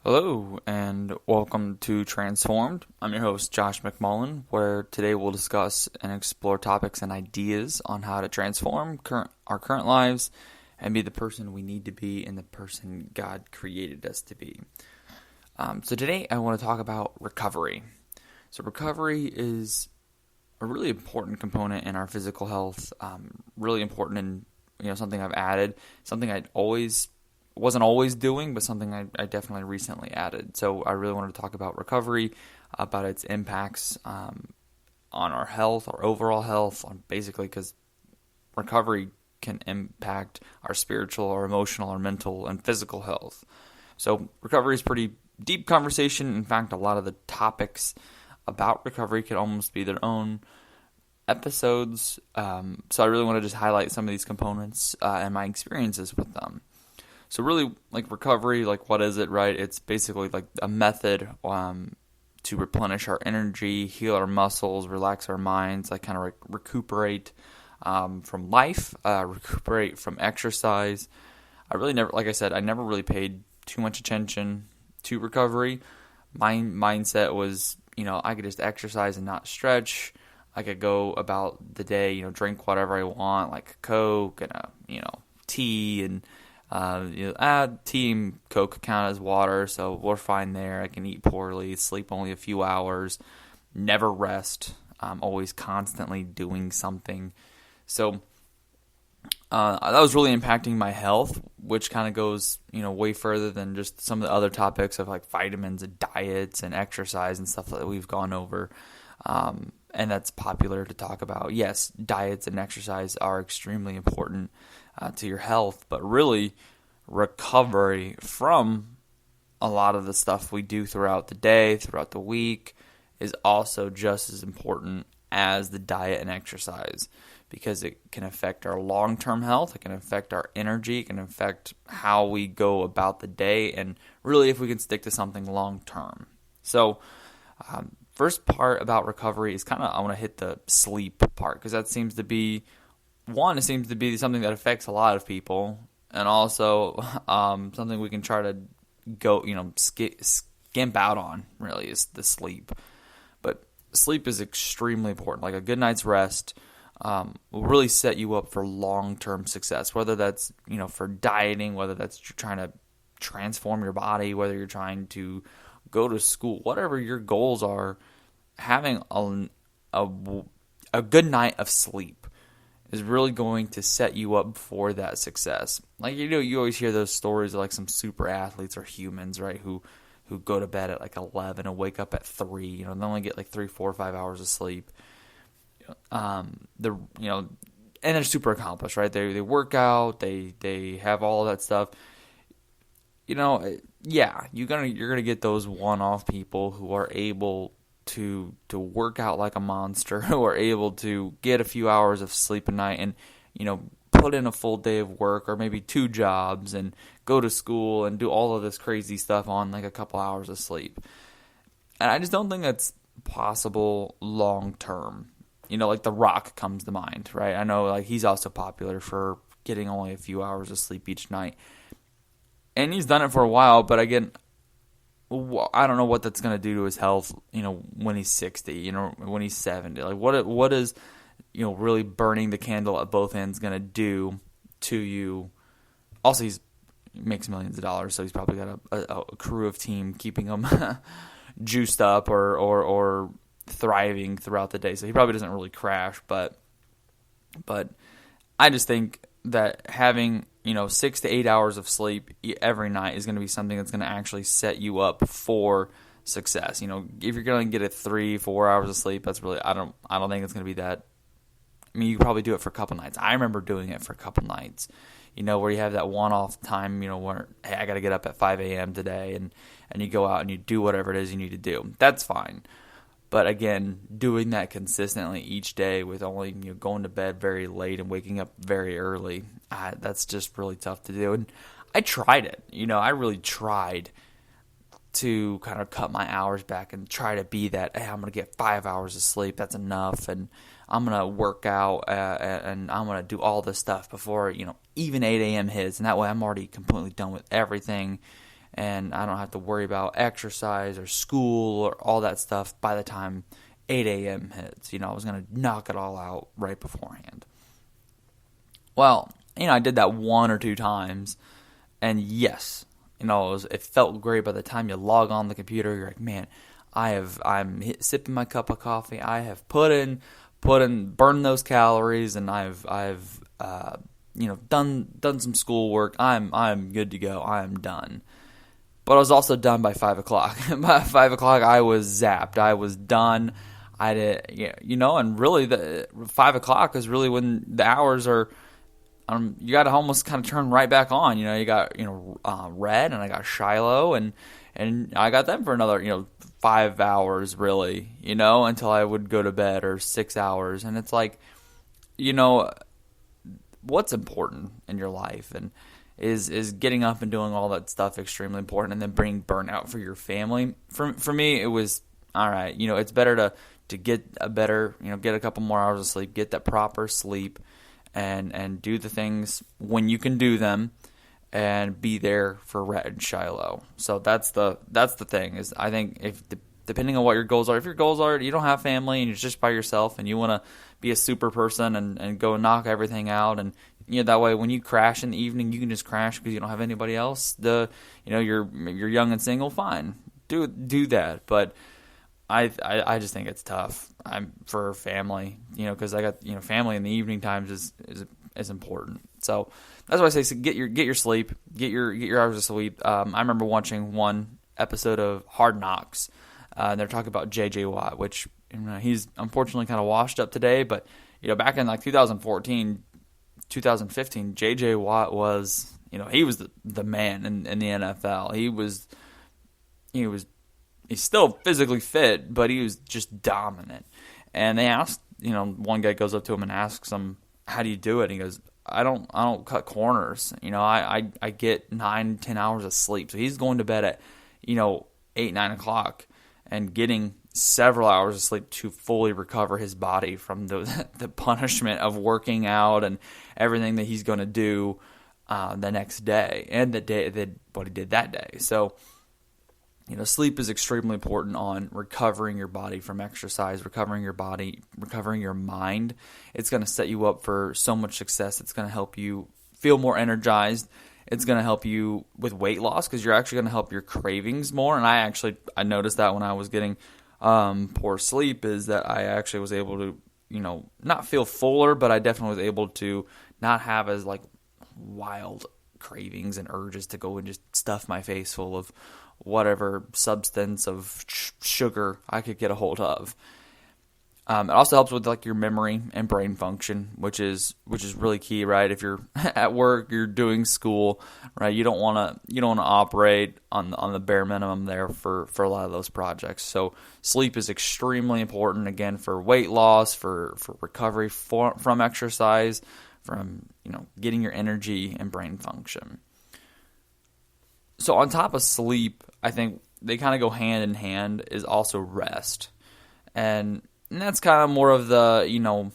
Hello, and welcome to Transformed. I'm your host, Josh McMullen, where today we'll discuss and explore topics and ideas on how to transform our current lives and be the person we need to be and the person God created us to be. So today I want to talk about recovery. So recovery is a really important component in our physical health, really important in something I've added, something wasn't always doing, but something I definitely recently added. So I really wanted to talk about recovery, about its impacts on our health, our overall health, basically because recovery can impact our spiritual, our emotional, our mental, and physical health. So recovery is a pretty deep conversation. In fact, a lot of the topics about recovery could almost be their own episodes. So I really want to just highlight some of these components and my experiences with them. So really, like recovery, like what is it, right? It's basically like a method to replenish our energy, heal our muscles, relax our minds, like kind of recuperate from life, recuperate from exercise. I really never, like I said, I never really paid too much attention to recovery. My mindset was, I could just exercise and not stretch. I could go about the day, drink whatever I want, like Coke and tea and tea and Coke count as water, so we're fine there. I can eat poorly, sleep only a few hours, never rest, always constantly doing something. So that was really impacting my health, which kind of goes, way further than just some of the other topics of like vitamins and diets and exercise and stuff that we've gone over. And that's popular to talk about. Yes, diets and exercise are extremely important to your health, but really recovery from a lot of the stuff we do throughout the day, throughout the week, is also just as important as the diet and exercise, because it can affect our long-term health, it can affect our energy, it can affect how we go about the day, and really if we can stick to something long-term. So first part about recovery is I want to hit the sleep part, because that seems to be something that affects a lot of people, and also something we can try to go, skimp out on, really, is the sleep. But sleep is extremely important. Like a good night's rest will really set you up for long-term success, whether that's, for dieting, whether that's trying to transform your body, whether you're trying to go to school, whatever your goals are. Having a good night of sleep is really going to set you up for that success. Like, you always hear those stories of like some super athletes or humans, right, who go to bed at like 11 and wake up at 3, they only get like 3, 4, 5 hours of sleep. And they're super accomplished, right? They work out, they have all that stuff. Yeah, you're gonna get those one-off people who are able to work out like a monster, who are able to get a few hours of sleep a night and, put in a full day of work or maybe 2 jobs and go to school and do all of this crazy stuff on like a couple hours of sleep. And I just don't think that's possible long term. Like The Rock comes to mind, right? I know like he's also popular for getting only a few hours of sleep each night. And he's done it for a while, but again, I don't know what that's going to do to his health, when he's 60, when he's 70. Like, what is, really burning the candle at both ends going to do to you? Also, he makes millions of dollars, so he's probably got a crew of team keeping him juiced up or thriving throughout the day. So he probably doesn't really crash, but I just think that having 6 to 8 hours of sleep every night is going to be something that's going to actually set you up for success. If you're going to get 3, 4 hours of sleep, that's really I don't think it's going to be that. I mean, you can probably do it for a couple nights. I remember doing it for a couple nights. Where you have that one-off time. Where hey, I got to get up at 5 a.m. today, and you go out and you do whatever it is you need to do. That's fine. But again, doing that consistently each day with only going to bed very late and waking up very early, that's just really tough to do. And I tried it. I really tried to kind of cut my hours back and try to be that, hey, I'm going to get 5 hours of sleep. That's enough. And I'm going to work out and I'm going to do all this stuff before, even 8 a.m. hits. And that way I'm already completely done with everything. and I don't have to worry about exercise or school or all that stuff by the time 8 a.m. hits. I was going to knock it all out right beforehand. Well, I did that one or two times, and yes, it felt great by the time you log on the computer. You're like, man, I'm sipping my cup of coffee. I have burned those calories, and I've done some schoolwork. I'm good to go. I am done. But I was also done by 5 o'clock. By 5 o'clock, I was zapped. I was done. I did, and really the 5 o'clock is really when the hours are. You got to almost kind of turn right back on. You got Red, and I got Shiloh, and I got them for another 5 hours really. Until I would go to bed, or 6 hours, and it's like, what's important in your life, and is getting up and doing all that stuff extremely important, and then bringing burnout for your family. For me, it was all right. It's better to get get a couple more hours of sleep, get that proper sleep, and do the things when you can do them, and be there for Red and Shiloh. So that's the thing, is I think depending on what your goals are, if your goals are you don't have family and you're just by yourself and you want to be a super person and go knock everything out, and that way when you crash in the evening, you can just crash because you don't have anybody else. You're young and single, fine, do that. But I just think it's tough. For family, because I got family in the evening times is important. So that's why I say, get your sleep, get your hours of sleep. I remember watching one episode of Hard Knocks, and they're talking about J.J. Watt, which he's unfortunately kind of washed up today, but back in like 2014, 2015, J.J. Watt was he was the man in the NFL. He's still physically fit, but he was just dominant. And they asked, one guy goes up to him and asks him, "How do you do it?" And he goes, I don't cut corners. I get 9-10 hours of sleep. So he's going to bed at 8-9 o'clock and getting several hours of sleep to fully recover his body from the punishment of working out and everything that he's going to do the next day, and what he did that day. So sleep is extremely important on recovering your body from exercise, recovering your body, recovering your mind. It's going to set you up for so much success. It's going to help you feel more energized. It's going to help you with weight loss, because you're actually going to help your cravings more. And I noticed that when I was getting poor sleep, is that I actually was able to, not feel fuller, but I definitely was able to not have as like wild cravings and urges to go and just stuff my face full of whatever substance of sugar I could get a hold of. It also helps with like your memory and brain function, which is really key, right? If you're at work, you're doing school, right? You don't want to operate on the bare minimum there for a lot of those projects. So sleep is extremely important, again, for weight loss, for recovery from exercise, from getting your energy and brain function. So on top of sleep, I think they kind of go hand in hand, is also rest. And that's kind of more of the,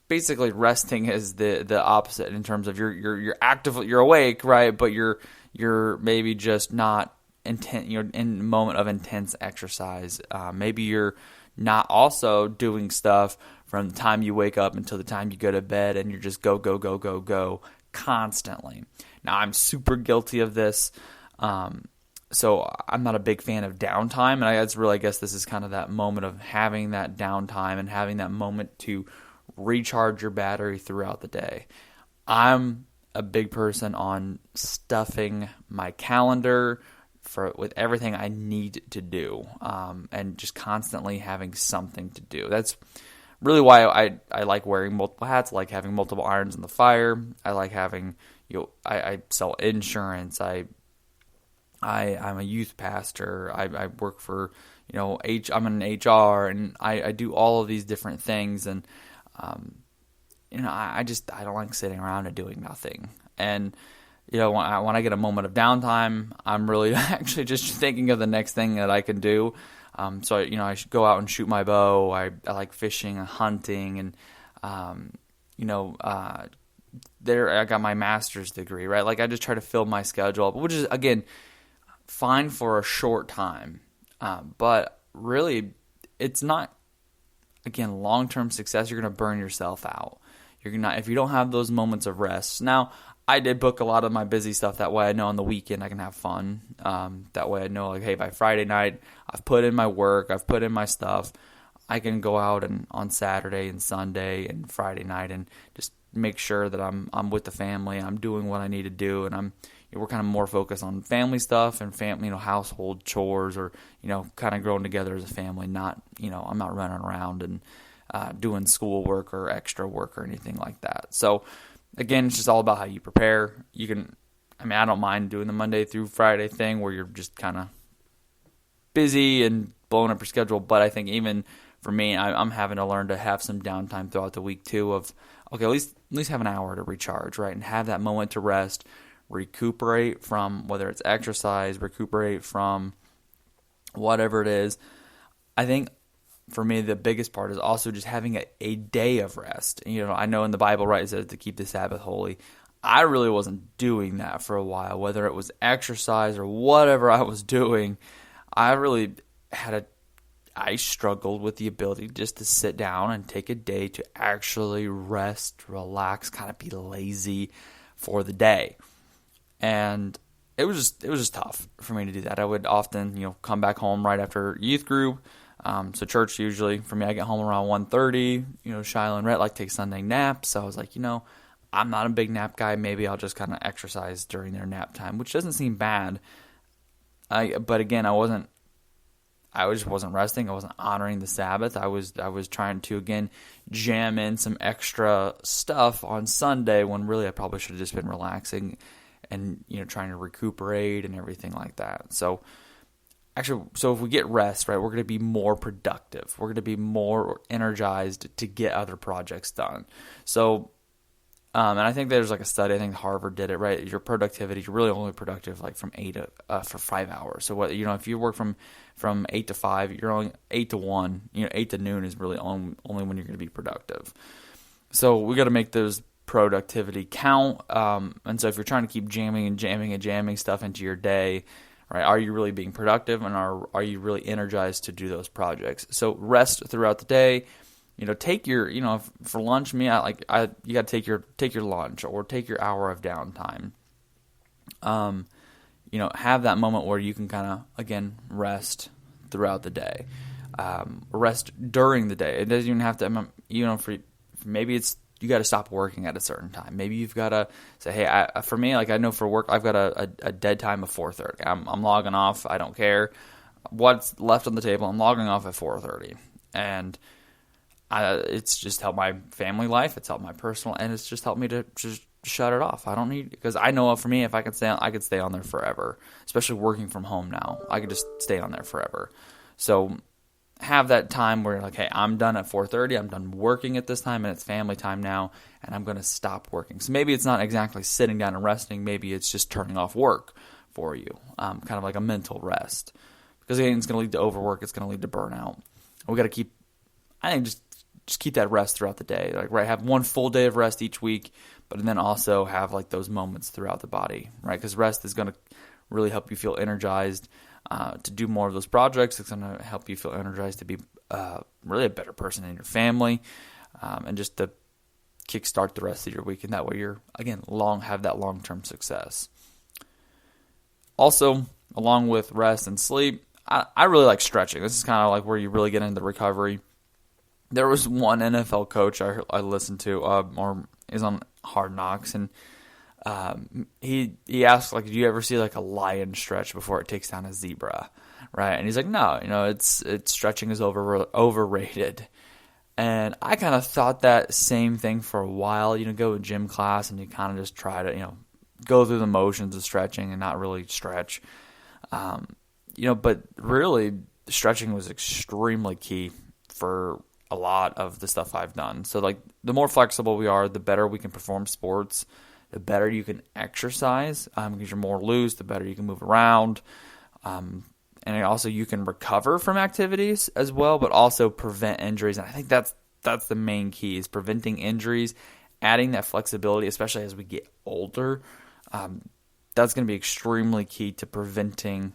basically resting is the opposite in terms of you're actively, you're awake, right? But you're maybe just not you're in a moment of intense exercise. Maybe you're not also doing stuff from the time you wake up until the time you go to bed, and you're just go constantly. Now, I'm super guilty of this. So I'm not a big fan of downtime, and I guess this is kind of that moment of having that downtime and having that moment to recharge your battery throughout the day. I'm a big person on stuffing my calendar with everything I need to do, and just constantly having something to do. That's really why I like wearing multiple hats. I like having multiple irons in the fire. I like having, I sell insurance. I'm a youth pastor. I work for, I'm in HR, and I do all of these different things. And, I don't like sitting around and doing nothing. And, when I get a moment of downtime, I'm really actually just thinking of the next thing that I can do. So, I should go out and shoot my bow. I like fishing and hunting, and, there I got my master's degree, right? Like I just try to fill my schedule up, which is, again, fine for a short time. But really, it's not, again, long-term success. You're going to burn yourself out. You're gonna, if you don't have those moments of rest. Now, I did book a lot of my busy stuff. That way I know on the weekend I can have fun. That way I know, like, hey, by Friday night, I've put in my work, I've put in my stuff. I can go out and on Saturday and Sunday and Friday night and just make sure that I'm with the family. I'm doing what I need to do, and we're kind of more focused on family stuff and family, household chores, or kind of growing together as a family. Not I'm not running around and doing schoolwork or extra work or anything like that. So again, it's just all about how you prepare. I don't mind doing the Monday through Friday thing where you're just kind of busy and blowing up your schedule, but I think even for me, I'm having to learn to have some downtime throughout the week too. Of okay, at least have an hour to recharge, right, and have that moment to rest, recuperate from whether it's exercise, recuperate from whatever it is. I think for me, the biggest part is also just having a day of rest. I know in the Bible, right, it says to keep the Sabbath holy. I really wasn't doing that for a while, whether it was exercise or whatever I was doing. I struggled with the ability just to sit down and take a day to actually rest, relax, kind of be lazy for the day. And it was just tough for me to do that. I would often, come back home right after youth group. So church usually, for me, I get home around 1:30. Shiloh and Rhett like take Sunday naps. So I was like, I'm not a big nap guy. Maybe I'll just kind of exercise during their nap time, which doesn't seem bad. But again, I just wasn't resting. I wasn't honoring the Sabbath. I was trying to, again, jam in some extra stuff on Sunday when really I probably should have just been relaxing and, trying to recuperate and everything like that. So if we get rest, right, we're going to be more productive. We're going to be more energized to get other projects done. So, and I think there's like a study, I think Harvard did it, right? Your productivity, you're really only productive like from 8 for 5 hours. So what, if you work from 8 to 5, you're only 8 to 1, 8 to noon is really only when you're going to be productive. So we got to make those productivity count. And so if you're trying to keep jamming stuff into your day, right, are you really being productive, and are you really energized to do those projects? So rest throughout the day. Take your, for lunch, you got to take your lunch or take your hour of downtime. Have that moment where you can kind of, again, rest throughout the day. Rest during the day. It doesn't even have to, maybe it's, you got to stop working at a certain time. Maybe you've got to say, hey, for me, I know for work, I've got a dead time of 4:30. I'm logging off. I don't care what's left on the table. I'm logging off at 4:30. And it's just helped my family life. It's helped my personal, and it's just helped me to just shut it off. I don't need, because I know for me, if I could stay on, I could stay on there forever, especially working from home now. I could just stay on there forever. So have that time where you're like, hey, I'm done at 4:30. I'm done working at this time, and it's family time now, and I'm going to stop working. So maybe it's not exactly sitting down and resting. Maybe it's just turning off work for you, kind of like a mental rest. Because again, it's going to lead to overwork. It's going to lead to burnout. We got to keep, I think, just keep that rest throughout the day. Like, right, have one full day of rest each week, but then also have like those moments throughout the body, right? Because rest is going to really help you feel energized to do more of those projects. It's going to help you feel energized to be really a better person in your family, and just to kickstart the rest of your week. And that way you're, again, have that long-term success. Also, along with rest and sleep, I really like stretching. This is kind of like where you really get into recovery. There was one NFL coach I listened to, or is on Hard Knocks, and he asked, like, do you ever see like a lion stretch before it takes down a zebra, right? And he's like, no, it's stretching is overrated. And I kind of thought that same thing for a while. Go to gym class and you kind of just try to go through the motions of stretching and not really stretch, but really stretching was extremely key for a lot of the stuff I've done. So like the more flexible we are, the better we can perform sports, the better you can exercise, because you're more loose, the better you can move around. And also you can recover from activities as well, but also prevent injuries. And I think that's the main key, is preventing injuries, adding that flexibility, especially as we get older. that's going to be extremely key to preventing